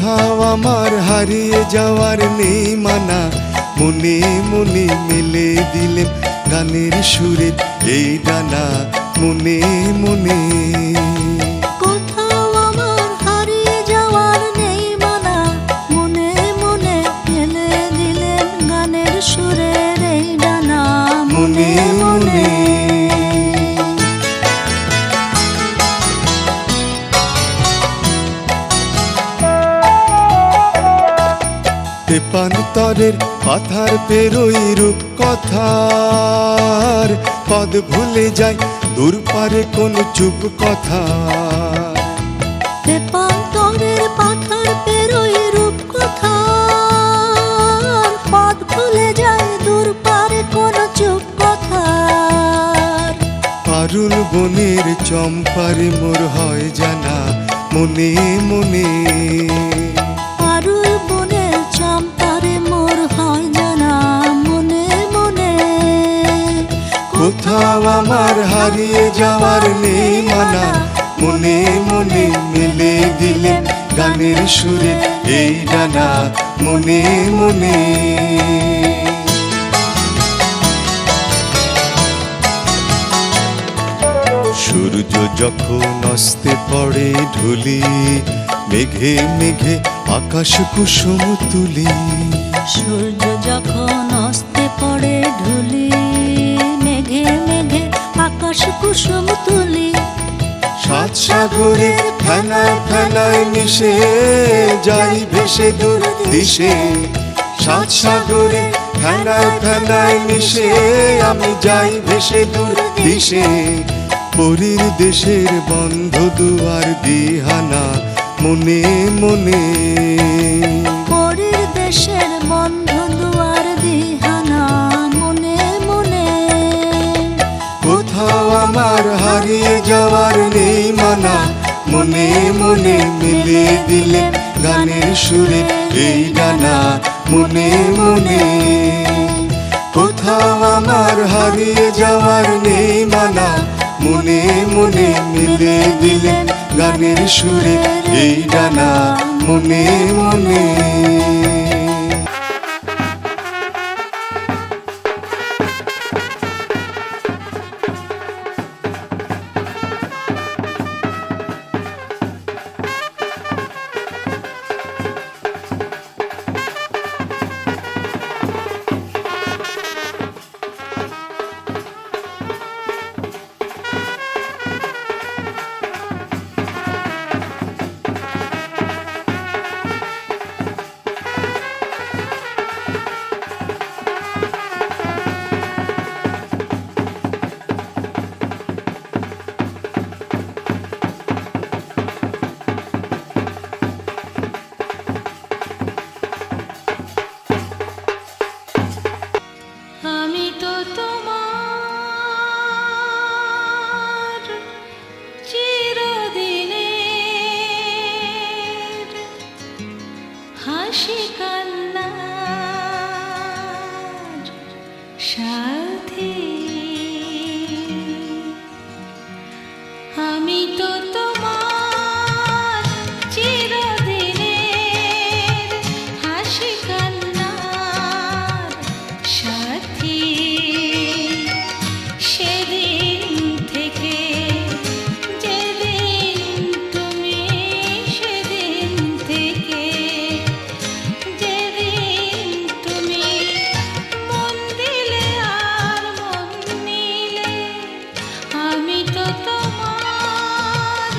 কোথাও আমার হারিয়ে যাওয়ার নেই মানা, মনে মনে মিলে দিলেন গানের সুরে এই ডানা, মনে মনে। কোথাও আমার হারিয়ে যাওয়ার নেই মানা, মনে মনে মেলে দিলেন গানের সুরের এই ডানা, মনে মনে। তেপান্তরের পাথার পেরোই রূপ কথার, পদ ভুলে যায় দূর পারে কোন চুপ কথা। তেপান্তরের পাথার পেরোই রূপ কথার, পদ ভুলে যায় দূর পারে কোন চুপ কথার। পারুল বনের চম্পারে মোর হয় জানা, মনে মনে। পারুল বনের চম্পারে মোর হয় জানা, মনে মনে। কোথাও আমার হারিয়ে যাওয়ার নেই মানা, মনে মনে মিলে দিলেন গানের সুরে এই ডানা, মনে মনে। সূর্য যখন অস্তে পড়ে ঢুলি, মেঘে মেঘে আকাশ কুসুম তুলি। সূর্য যখন অস্তে পড়ে ঢুলি, মেঘে মেঘে আকাশ কুসুম তুলি। সাত সাগরে ফেনায় ফেনায় মিশে যাই ভেসে দূর দিশে, সাত সাগরে ফেনায় ফেনায় মিশে আমি যাই ভেসে দূর দিশে। পরীর দেশের বন্ধ দুয়ার দিহানা, মনে মনে। পরীর দেশের বন্ধ দুয়ার দিহানা, মনে মনে। কোথাও আমার হারিয়ে যাওয়ার নেই মানা, মনে মনে মিলে দিলেন গানের সুরে এই ডানা, মনে মনে। কোথাও আমার হারিয়ে যাওয়ার নেই মানা, মনে মনে মিলে দিলেন গানের সুরে এই ডানা, মনে মনে। আমি তো তোমার চিরদিনের হাসি কান্নার সাথী, আমি তো তোমার চিরদিনের হাসি কান্নার সাথী। সেদিন থেকে যেদিন তুমি, সেদিন থেকে যেদিন তুমি মন দিলে আর মন নিলে, আমি তো তোমার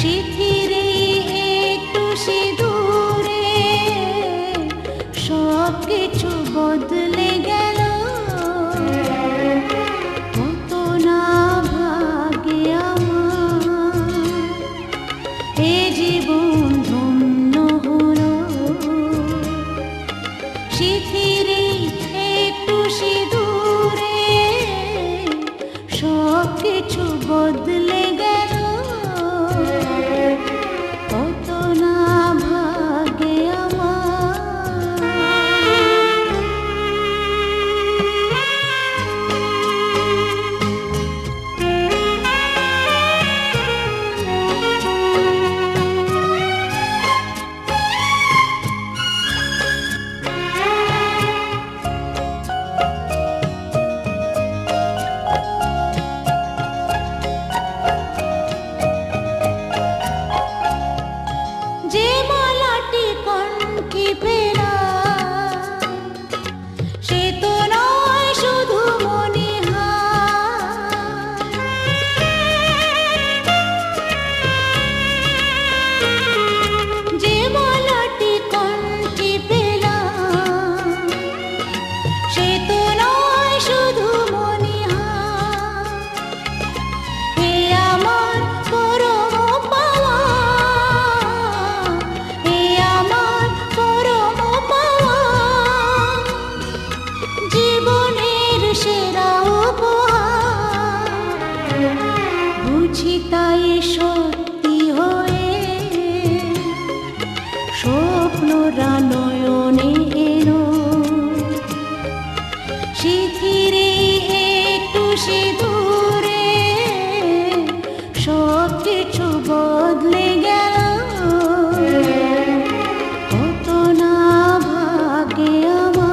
শিথিরে একটু সিঁদুরে সব কিছু বদলে গেল, কত না ভাগে আমার এ জীবন ধন্য হলো। শিথিরে একটু সিঁদুরে সব কিছু বদলে গেল, কত না ভাগে যে মালাটি কণ্ঠে পেলাম, সে তো নয় শুধু মণিহার। যে মালাটি কণ্ঠে পেলাম, সে তো নয় শুধু মণিহার। এ আমার পরম পাওয়া, এ আমার পরম পাওয়া, জীবনের সেরা উপহার। বুঝি তাই সত্যি হয়ে স্বপ্নরা নয়নে এলো। শিথিরে একটু সিঁদুরে সব কিছু বদলে গেল, কত না ভাগে আমার।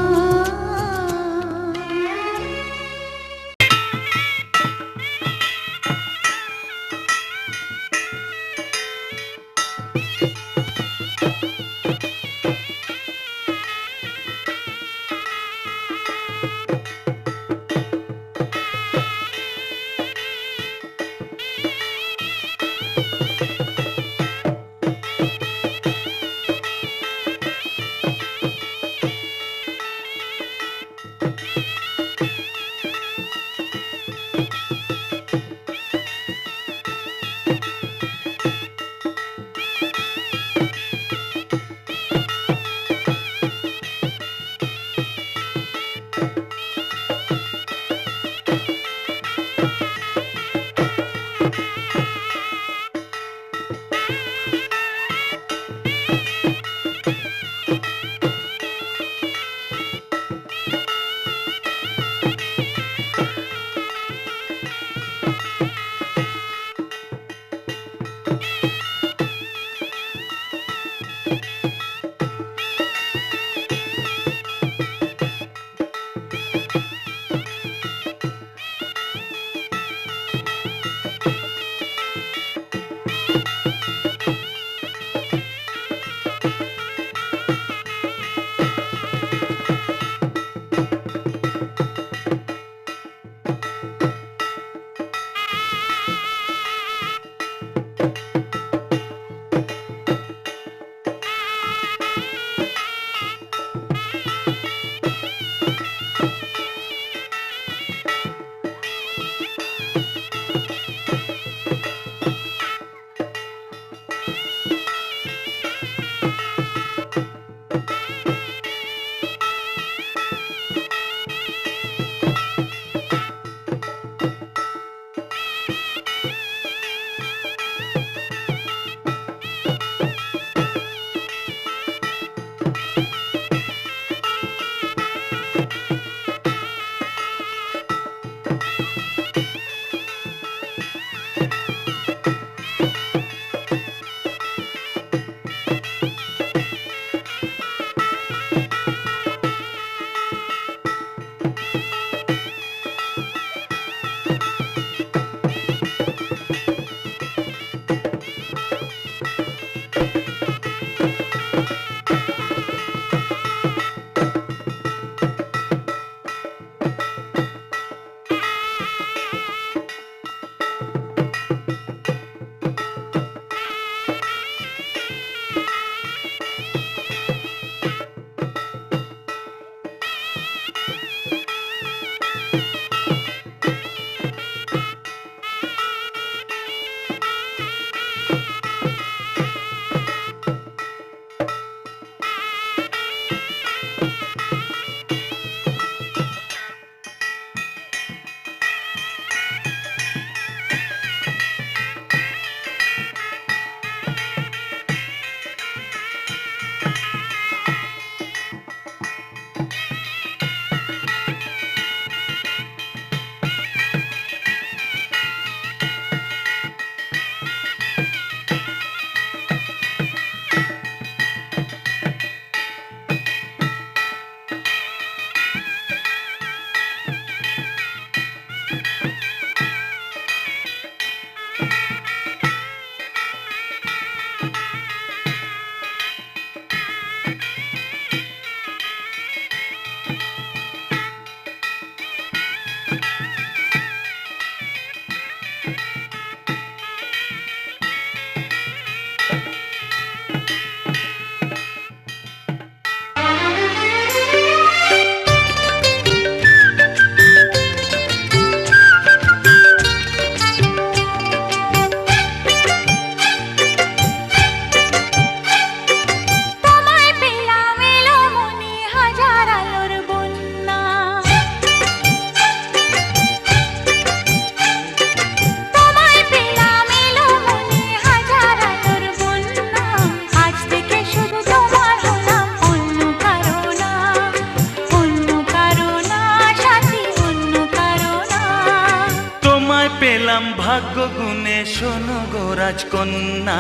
ভাগ্য গুণে শোনো গো রাজকন্যা,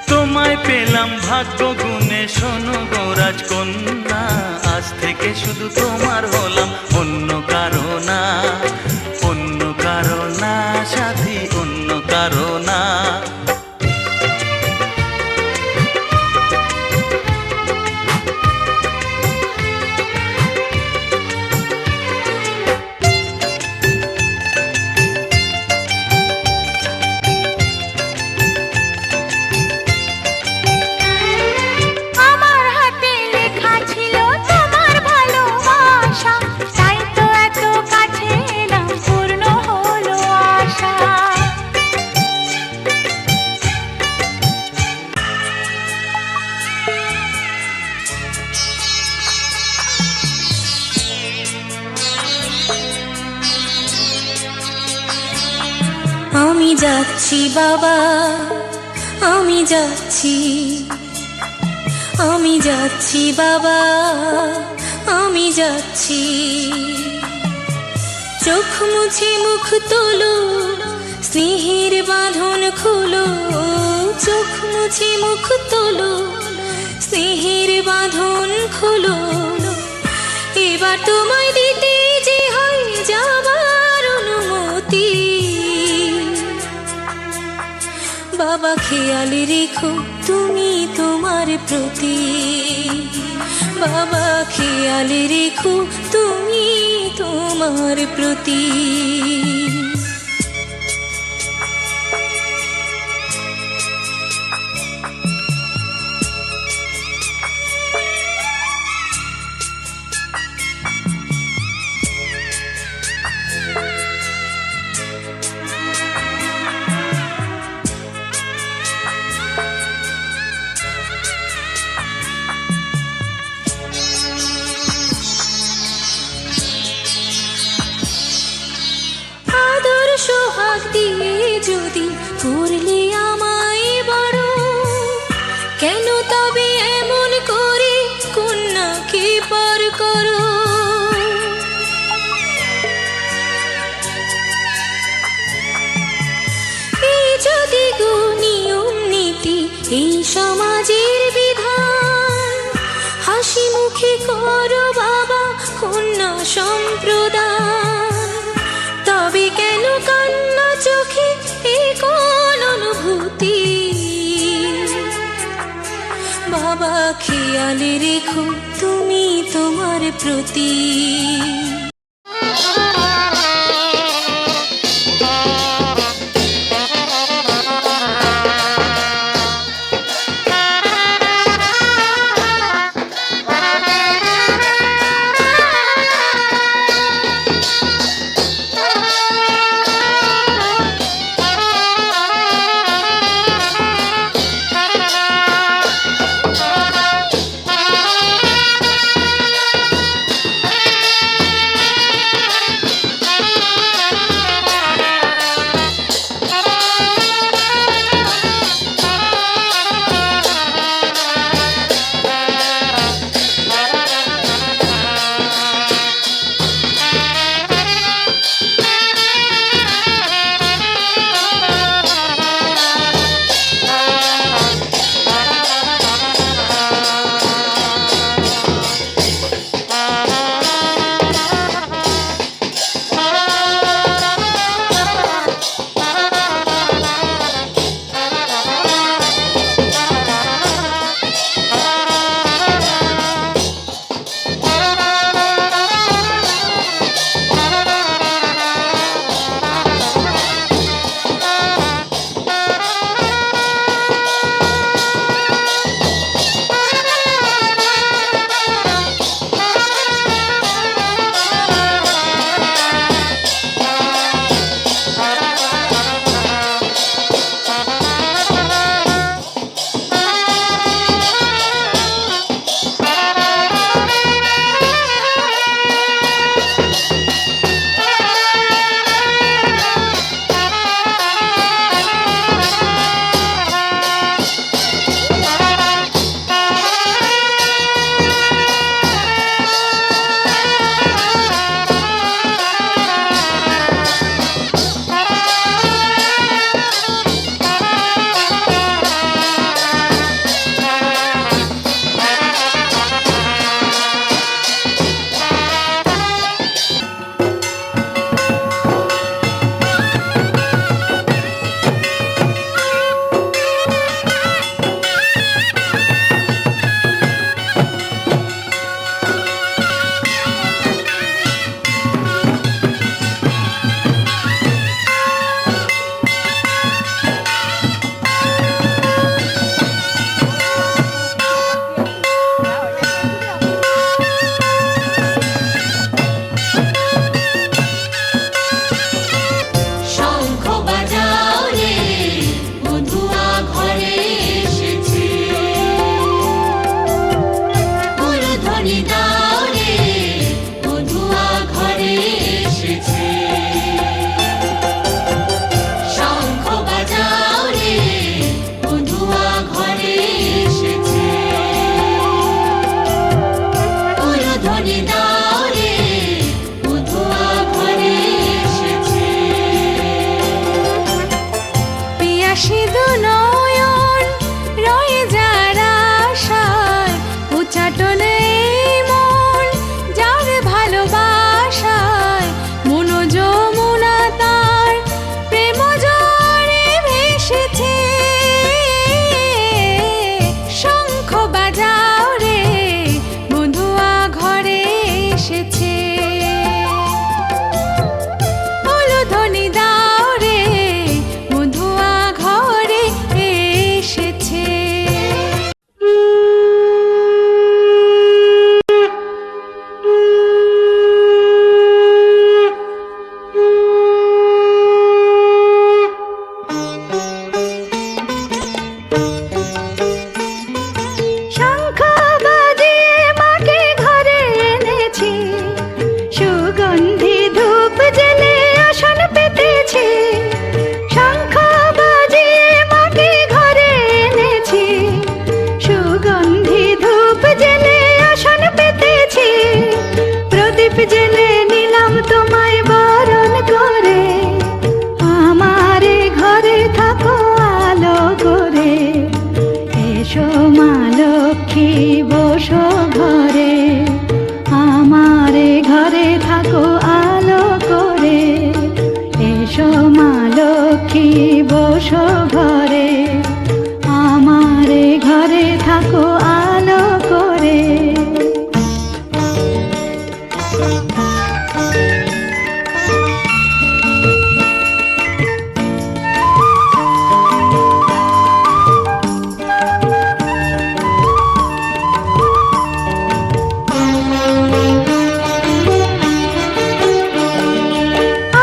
তোমায় পেলাম ভাগ্য গুণে শোনো গো রাজকন্যা। আজ থেকে শুধু তোমার হলাম, অন্য কারো না, অন্য কারো না সাথী, অন্য কারো না। আমার হাতে লেখা ছিল তোমার ভালোবাসা, তাই তো এত কাছে এলাম, পূর্ণ হলো আশা। আমি যাচ্ছি বাবা, আমি যাচ্ছি, আমি যাচ্ছি বাবা, আমি যাচ্ছি। চোখ মুছে মুখ তোলো, স্নেহের বাঁধন খুলো, চোখ মুছে মুখ তোলো, স্নেহের বাঁধন খুলো। এবার তোমায় দিতে যে হয় যাবার অনুমতি। বাবা খেয়াল রেখো তুমি তোমার প্রতি, বাবা খেয়াল রেখো তুমি তোমার প্রতি। আদর সোহাগ দিয়ে যদি করলে আমায় বড়, কেন তবে এমন করে কন্যাকে পর করো। এই যদি গো নিয়ম নীতি, এই সমাজের বিধান, হাসি মুখে করো বাবা কন্যা সম্প্রদান। তবে কেন কান্না চোখে এ কোন অনুভূতি? বাবা খেয়াল রেখো তুমি তোমার প্রতি। সিধু নয়ন রয়ে যারা আশায় উচ্চাটনে মন যার ভালোবাসায় মন যমুনা তার প্রেম জলে ভেসেছে। শঙ্খ বাজাও রে বন্ধুয়া ঘরে এসেছে। উলুধ্বনি দাও রে বন্ধুয়া ঘরে এসেছে। শঙ্খ বাজিয়ে মাকে ঘরে এনেছি, সুগন্ধি ধূপ জেলে আসন পেতেছি। শঙ্খ বাজিয়ে মাকে ঘরে এনেছি, সুগন্ধি ধূপ জেলে আসন পেতেছি। প্রদীপ জেলে নিলাম তোমায় বরণ করে, আমারে ঘরে থাকো আলো করে। এসো মা লক্ষ্মী বসো ঘরে, আমারে ঘরে থাকো আলো করে। এসো মা লক্ষ্মী বসো ঘরে, আমারে ঘরে থাকো আলো করে।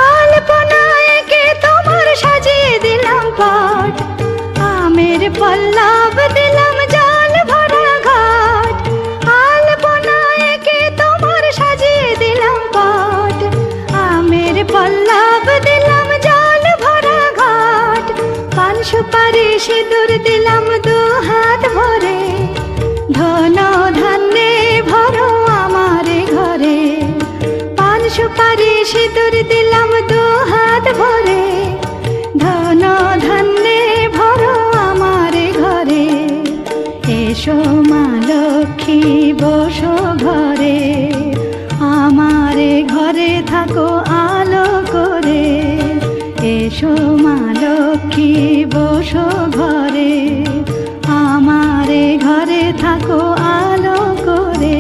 আলপনায় এঁকে তোমার সাজিয়ে দিলাম পট, আমের পল্লব দিলাম জল ভরা ঘাট। আলপনায় এঁকে তোমার সাজিয়ে দিলাম পট, আমের পল্লব দিলাম জল ভরা ঘাট। পান সুপারি সিঁদুর দিলাম দু হাত ভরে, ধন ধান্যে ভরো আমারে ঘরে। পান সুপারি সিঁদুর দিলাম দু হাত ভরে, ধন ধান্যে ভরো আমারে ঘরে। এসো মা লক্ষ্মী বসো ঘরে, আমারে ঘরে থাকো আলো করে। এসো মা লক্ষ্মী বসো ঘরে, আমারে ঘরে থাকো আলো করে।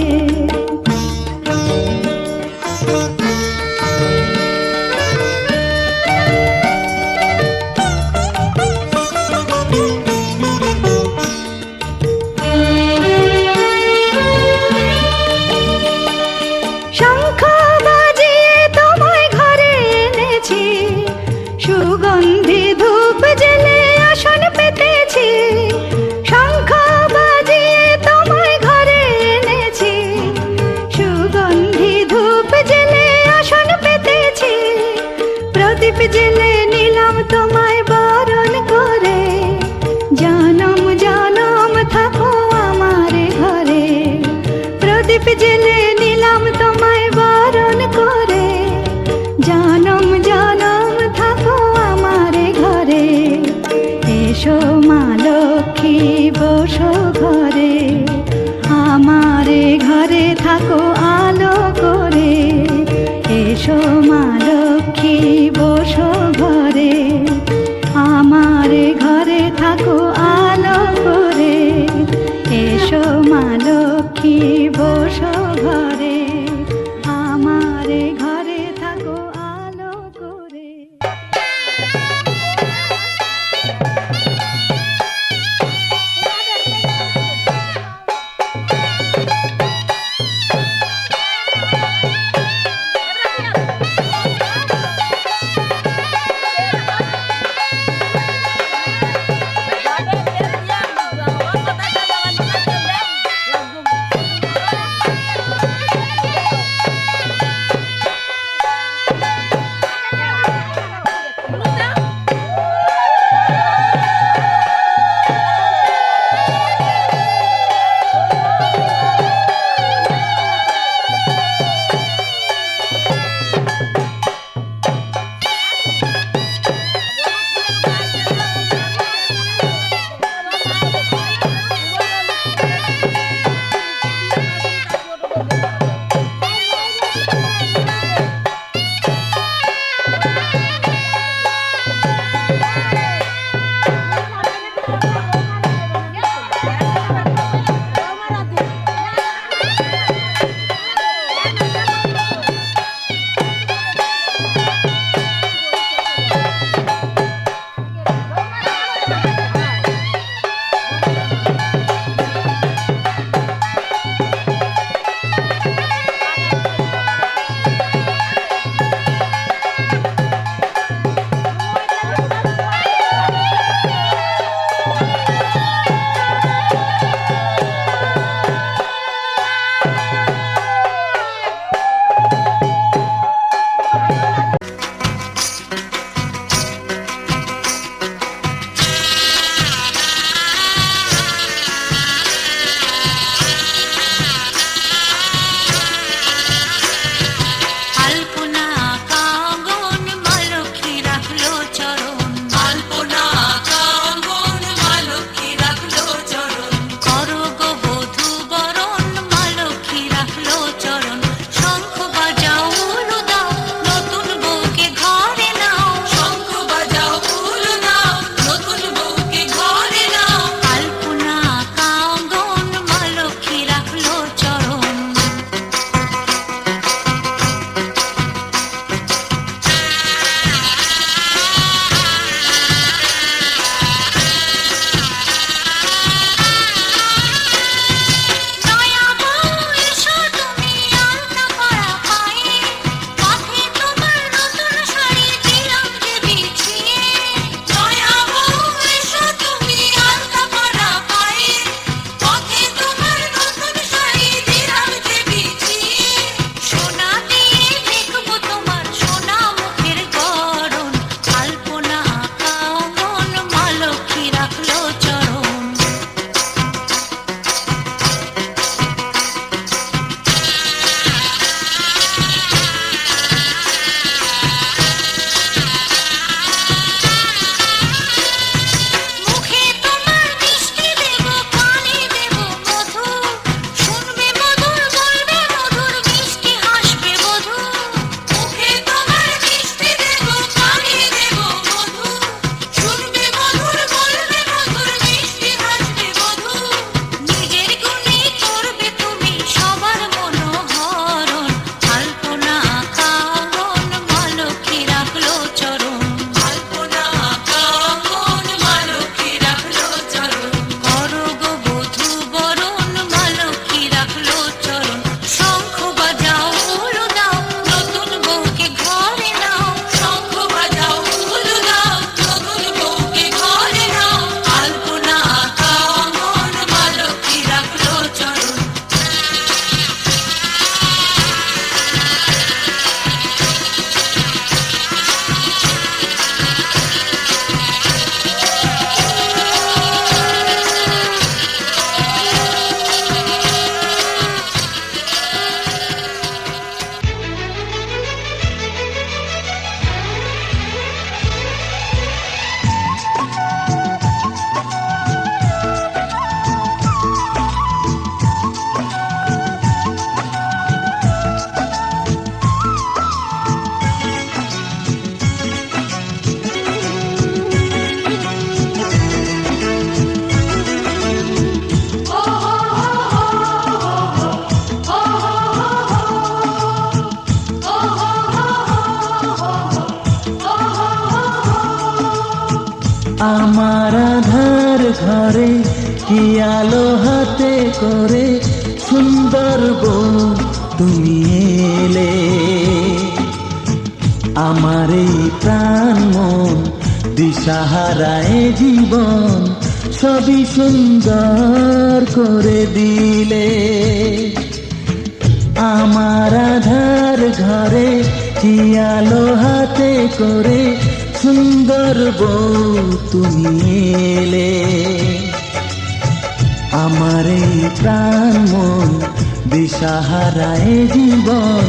শঙ্খ বাজিয়ে তোমায় ঘরে এনেছি, সুগন্ধি ধূপ জেলে আসন পেতেছি। শঙ্খ বাজিয়ে তোমায় ঘরে এনেছি, সুগন্ধি ধূপ জেলে আসন পেতেছি। প্রদীপ জেলে নিলাম তোমায় বরণ করে, জনম জনম থাকো আমারে ঘরে। প্রদীপ জেলে নিলাম তোমায় বরণ করে, জনম জনম থাকো আমারে ঘরে। এসো মা লক্ষ্মী বসো ঘরে, আমারে ঘরে থাকো আলো করে। এসো মা লক্ষ্মী বসো ঘরে। আমার আধার ঘরে কি আলো হাতে করে সুন্দর বউ তুমি এলে। আমার এই প্রাণ মন দিশাহারায় জীবন সবই সুন্দর করে দিলে। আমার আধার ঘরে কি আলো হাতে করে সুন্দর বউ তুমি এলে। আমার এই প্রাণ মন দিশাহারায় জীবন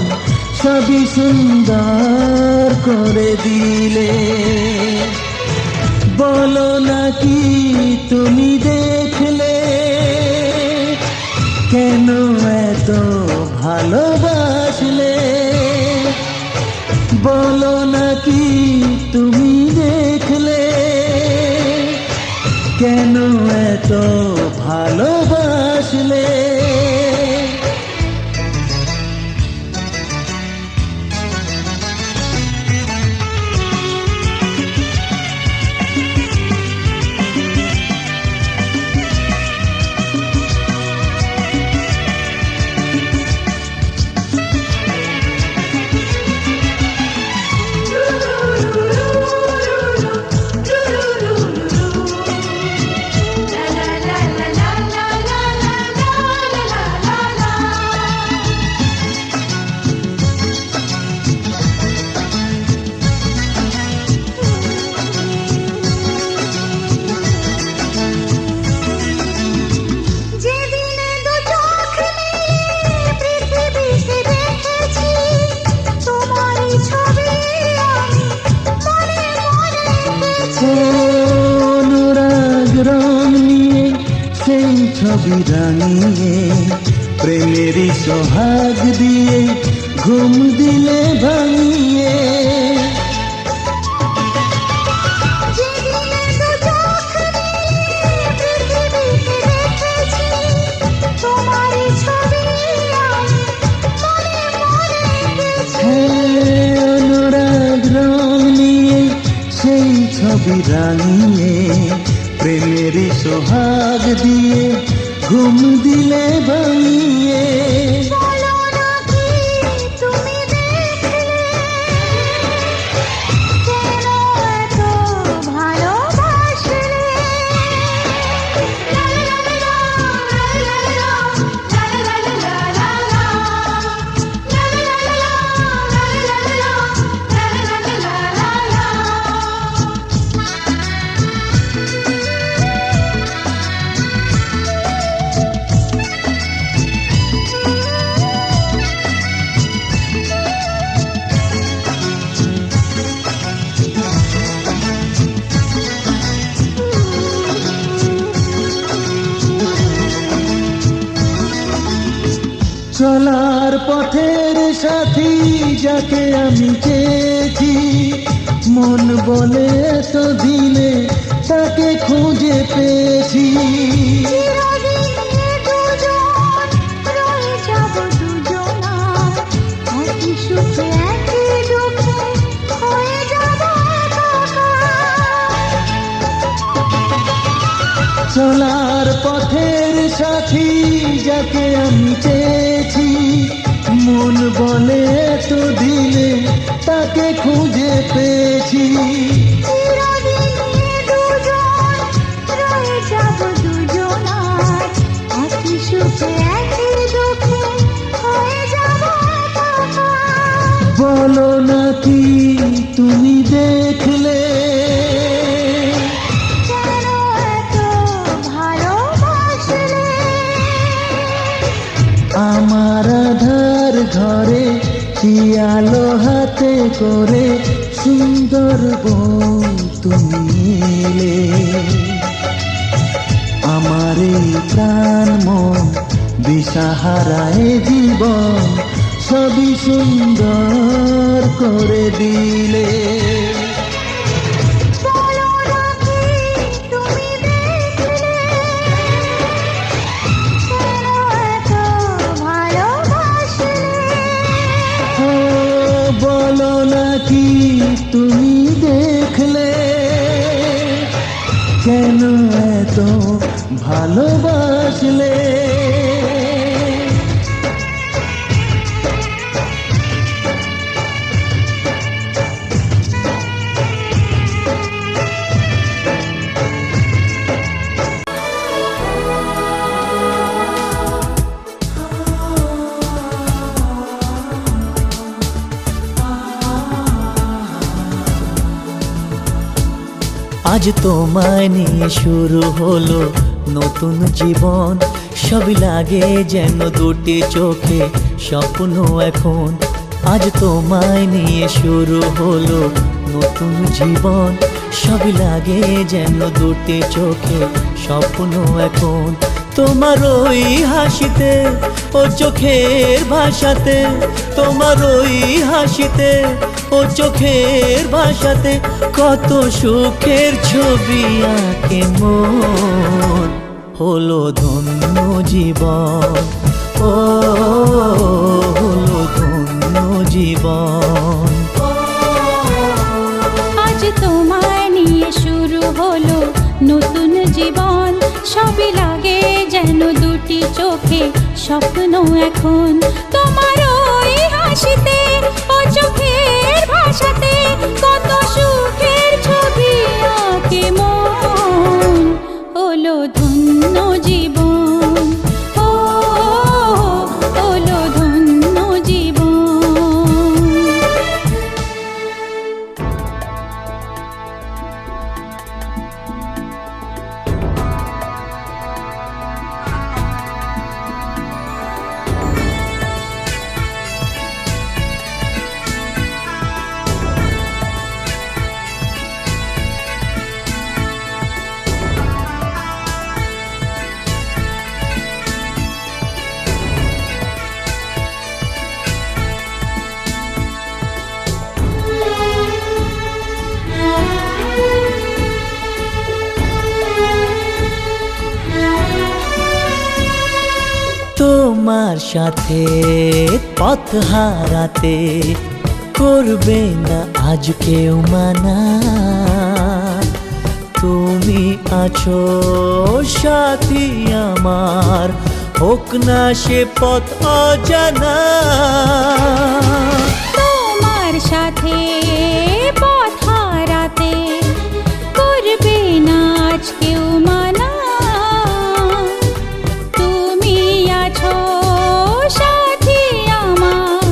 সবই সুন্দর করে দিলে। বলো নাকি তুমি দেখলে কেন এত ভালোবাসলে। বলো নাকি তুমি দেখলে কেন এত ভালোবাসলে। অনুরাগ রং নিয়ে সেই ছবি রাঙিয়ে প্রেমেরই সোহাগ দিয়ে ঘুম দিলে ভাঙিয়ে। অনুরাগ রং নিয়ে সেই ছবি রাঙিয়ে প্রেমেরই সোহাগ দিয়ে ঘুম দিলে ভাঙিয়ে। চলার পথের সাথী যাকে আমি চেয়েছি মন বলে তো দিনে তাকে খুঁজে পেয়েছি। চলার পথের সাথী যাকে আমি চেয়েছি মন বলে তো দিলে তাকে খুঁজে পেয়েছি। বলো নাকি তুমি দেখলে আমার আধার ঘরে কি আলো হাতে করে সুন্দর বউ তুমি এলে। আমার এই প্রাণ মন দিশাহারায় জীবন সবই সুন্দর করে দিলে। বলো নাকি তুমি দেখলে কেন এত ভালোবাসলে? আজ তোমায় নিয়ে শুরু হলো নতুন জীবন, সবই লাগে যেন দুটি চোখে স্বপ্ন এখন। আজ তোমায় নিয়ে শুরু হলো নতুন জীবন, সবই লাগে যেন দুটি চোখে স্বপ্ন এখন। তোমার ওই হাসিতে ও চোখের ভাষাতে, তোমার ওই হাসিতে ও চোখের ভাষাতে কত সুখের ছবি আঁকে মন। হলো ধন্য জীবন, ও হলো ধন্য জীবন। আজ তোমায় নিয়ে শুরু হলো নতুন জীবন, সবই লাগে যেন দুটি চোখে স্বপ্ন এখন। তোমার ওই হাসিতে ও চোখের ভাষাতে কত সুখের ছবি আঁকে মন। হলো ধন্য জীবন, ও হলো ধন্য জীবন। তোমার সাথে পথ হারাতে করবে না আজ কেউ মানা। তুমি আছো সাথী আমার, হোক না সে পথ অজানা। তোমার সাথে পথ হারাতে করবে না আজ কেউ মানা। তুমি আছো সাথী আমার,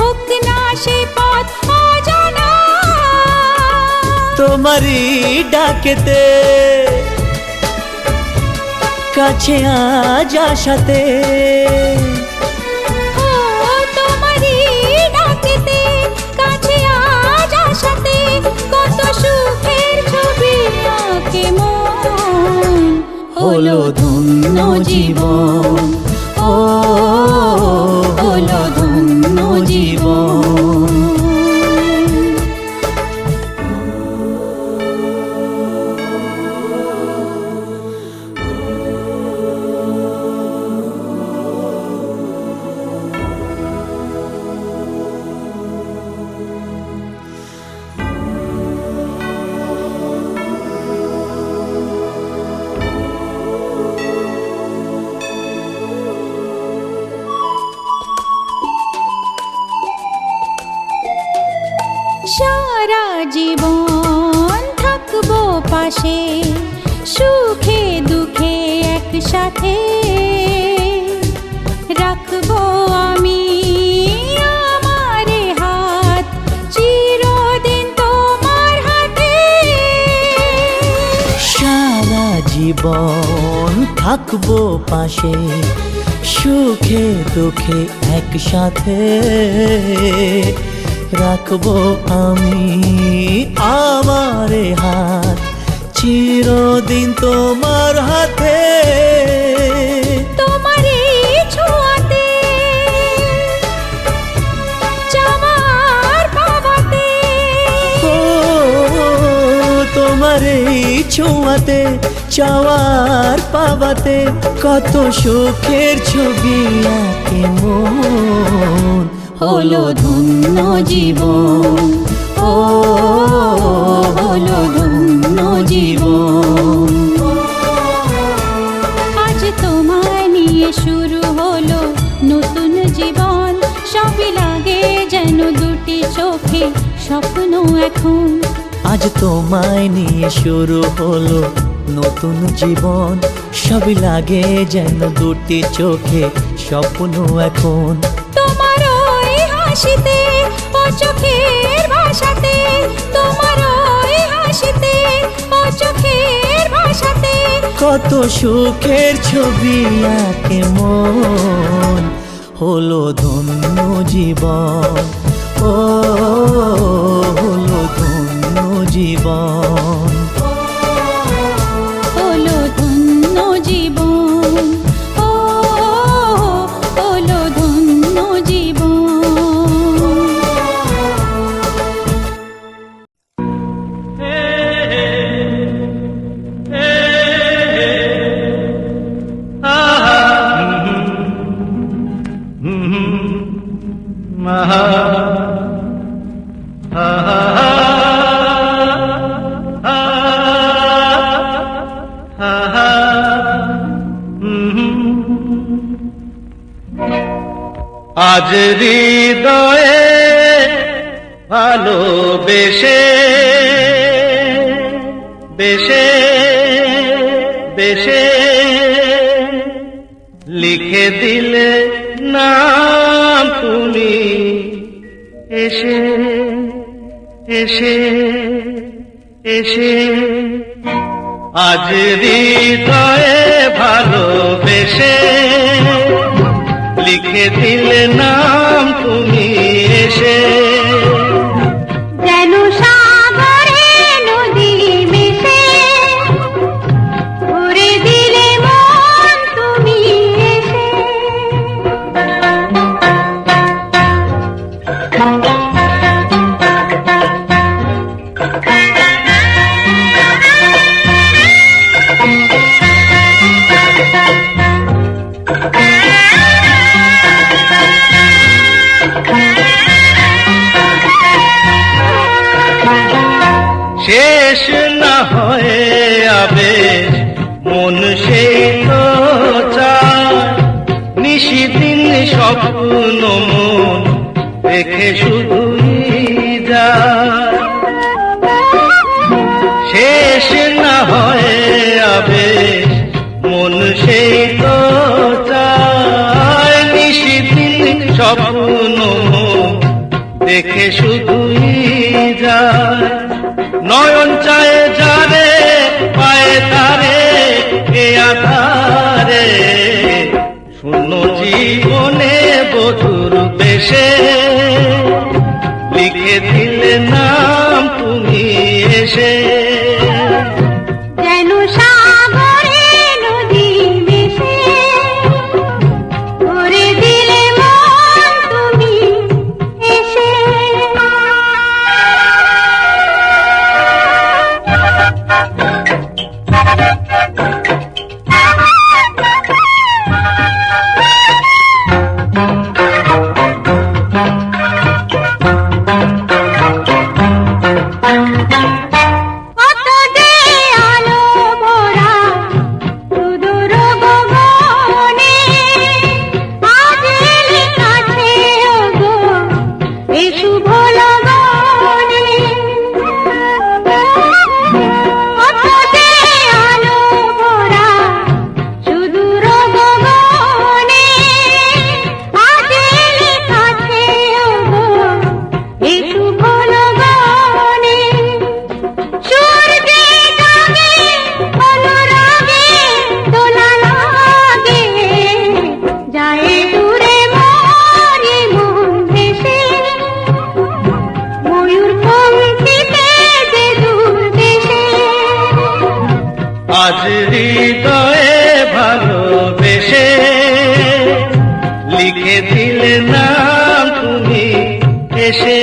হোক না সে পথ অজানা। তোমারই ডাকেতে কাছে আজ আসাতে, ও তোমারই ডাকেতে কাছে আজ আসাতে কত সুখের ছবি আঁকে মন। হলো ধন্য জীবন, ও হলো ধন্য জীবন। সারা জীবন থাকবো পাশে, সুখে দুঃখে একসাথে রাখবো আমি আমার হাত চিরদিন তোমার হাতে। সারা জীবন থাকবো পাশে, সুখে দুঃখে একসাথে রাখবো আমি আমার হাত চিরদিন তোমার হাতে। তোমার এই ছোঁয়াতে চাওয়ার পাওয়াতে, ও তোমার এই ছোঁয়াতে চাওয়ার পাওয়াতে কত সুখের ছবি আঁকে মন। হলো ধন্য জীবন, ও হলো ধন্য জীবন। যেন দুটি চোখে স্বপ্ন এখন। আজ তোমায় নিয়ে শুরু হলো নতুন জীবন, সবই লাগে যেন দুটি চোখে স্বপ্ন এখন। তোমার ওই হাসিতে ও চোখের ভাষাতে, তোমার ওই হাসিতে ও চোখের ভাষাতে কত সুখের ছবি আঁকে মন, হলো ধন্য জীবন, ও হলো ধন্য জীবন, হলো ধন্য জীবন, ও হলো ধন্য জীবন। আজ হৃদয়ে ভালোবেসে বেশে বেশে লিখে দিলে নাম তুমি এসে এসে এসে। আজ হৃদয়ে ভালোবেসে লিখে দিলে নাম তুমি এসে। যেন সাগরে নদী মিশে ভরে দিলে মন তুমি এসে। শেষ না হয়ে আবেশ মন সেই তো চায়, নিশিদিন স্বপ্ন মন দেখে শুধুই যায়। শেষ না হয়ে আবেশ মন সেই তো চায়, নিশিদিন স্বপ্ন মন দেখে শুধুই যায়। নয়ন চায় যারে পায়ে তারে এ আধারে, শূন্য জীবনে বধুর বেশে লিখে দিলে নাম তুমি এসে। যেন সাগরে নদী মিশে ভরে দিলে মন তুমি এসে। কত যে আলো ভরা সুদূর গগনে, আজ এলে কাছে ওগো এই শুভ লগনে। কত যে আলো ভরা সুদূর গগনে, আজ এলে কাছে ওগো এই শুভ লগনে। সূর্যে জাগে অনুরাগে দোলা লাগে, যায় দূরে মরি মন ভেসে, ময়ূর পঙ্খিতে যে দূর দেশে। আজ হৃদয়ে ভালোবেসে লিখে দিলে নাম তুমি এসে।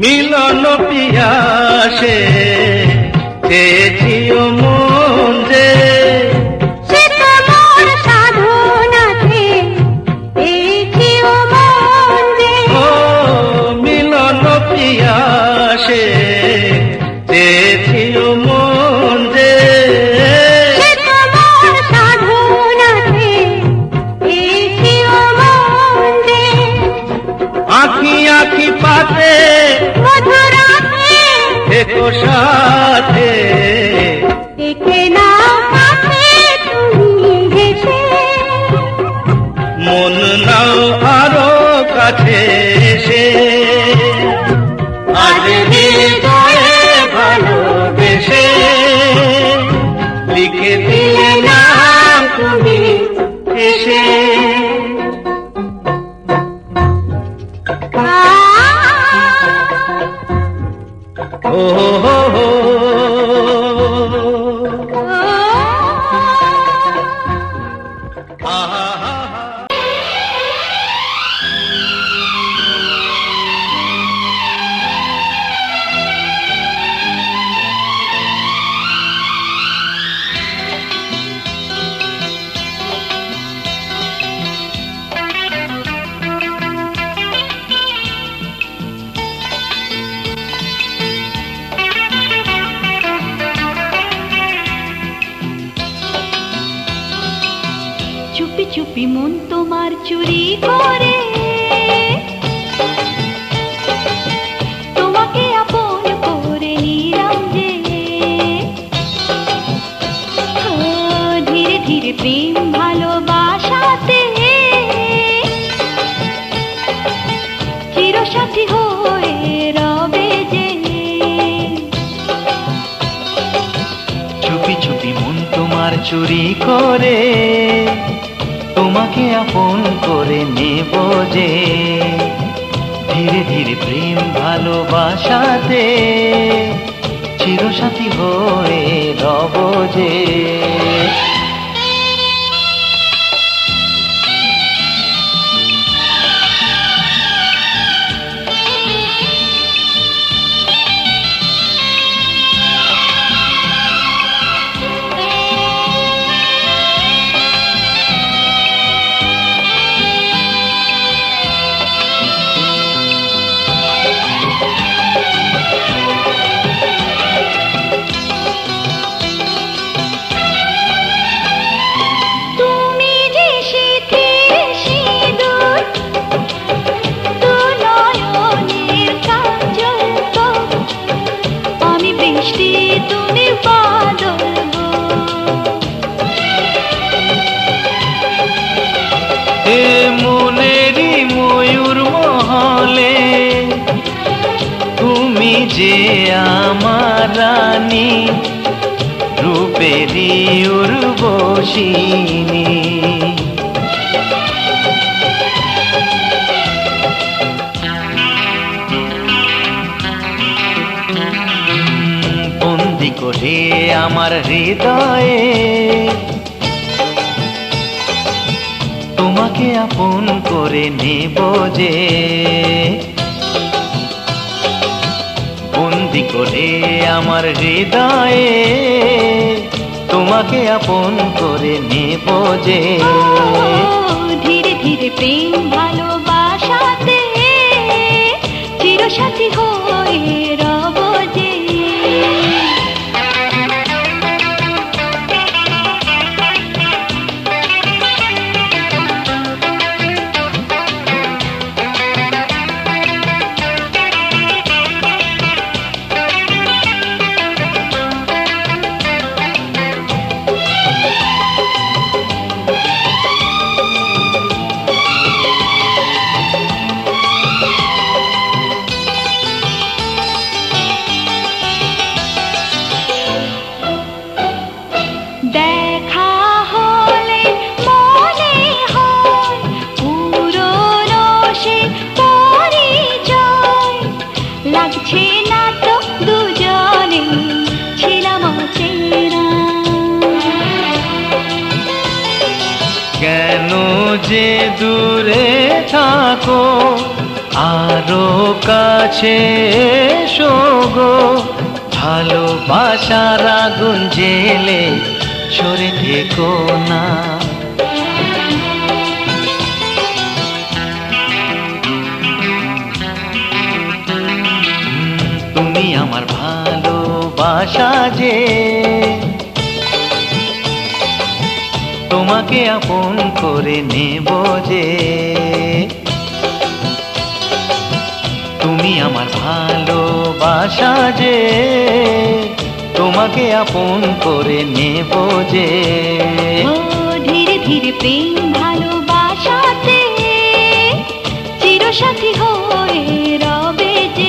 মিলন পিয়াসে চেয়েছিও মন যে, থেকো সাথে। দেখে নাও কাছে তুমি হেসে, মন নাও আরো কাছে এসে, আজ হৃদয়ে ভালোবেসে লিখে দিলে নাম তুমি এসে। ও হো হো, চুপি চুপি মন তোমার চুরি করে, তোমাকে আপন করে নিলাম যে। ধীরে ধীরে প্রেম ভালোবাসাতে চিরসাথী হয়ে রবে যে। চুপি চুপি মন তোমার চুরি করে, তোমাকে আপন করে নেব যে। ধীরে ধীরে প্রেম ভালোবাসাতে চিরসাথী হয়ে রব যে। তুমি যে শীতের সিঁদুর, দু নয়নের কাজল গো, আমি বৃষ্টি তুমি বাদল গো। এ মনেরই ময়ূর মহলে তুমি যে আমার রানী, রূপেরই উর্বশিনী। বন্দি করে আমার হৃদয়ে তোমাকে আপন করে নেব যে। বন্দি করে আমার হৃদয়ে তোমাকে আপন করে নেব যে। ধীরে ধীরে প্রেম ভালোবাসাতে চিরসাথী হয়ে রব যে। দেখা হলে মনে হয় পুরনো সে পরিচয়, লাগছে না তো দুজনে ছিলাম অচেনা। কেন যে দূরে থাকো, আরো কাছে এসো গো। ভালোবাসার আগুন জেলে সরে থেকো না। তুমি আমার ভালোবাসা যে, তোমাকে আপন করে নেব যে। তুমি আমার ভালোবাসা আশা যে তোমাকে আপন করে নেব যে। ও ধীরে ধীরে প্রেম ভালোবাসাতে চিরসাথী হয়ে রবে যে।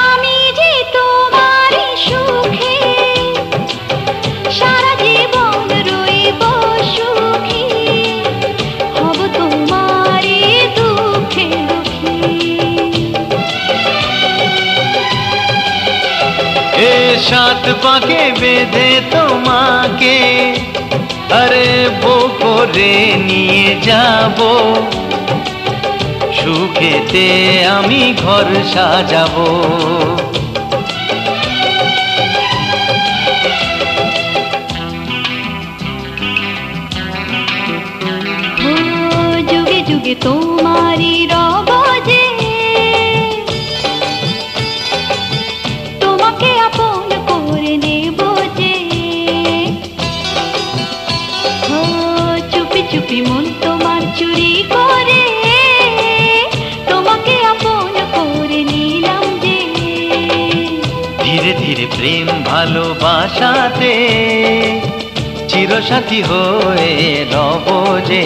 আমি যে তোমারই সুখে সারা জীবন রইব সুখী, হব তোমারই দুঃখে দুঃখী। এ সাত পাকে বেঁধে তোমাকে আরে বউ করে নিয়ে যাব, সুখেতে আমি ঘর সাজাবো। ও যুগে যুগে তোমারই রব যে, তোমাকে আপন করে নেব যে। ও চুপি চুপি মন তোমার চুরি করে তোমাকে আপন করে নিলাম যে। ধীরে ধীরে প্রেম ভালোবাসাতে চিরসাথী হয়ে রব যে।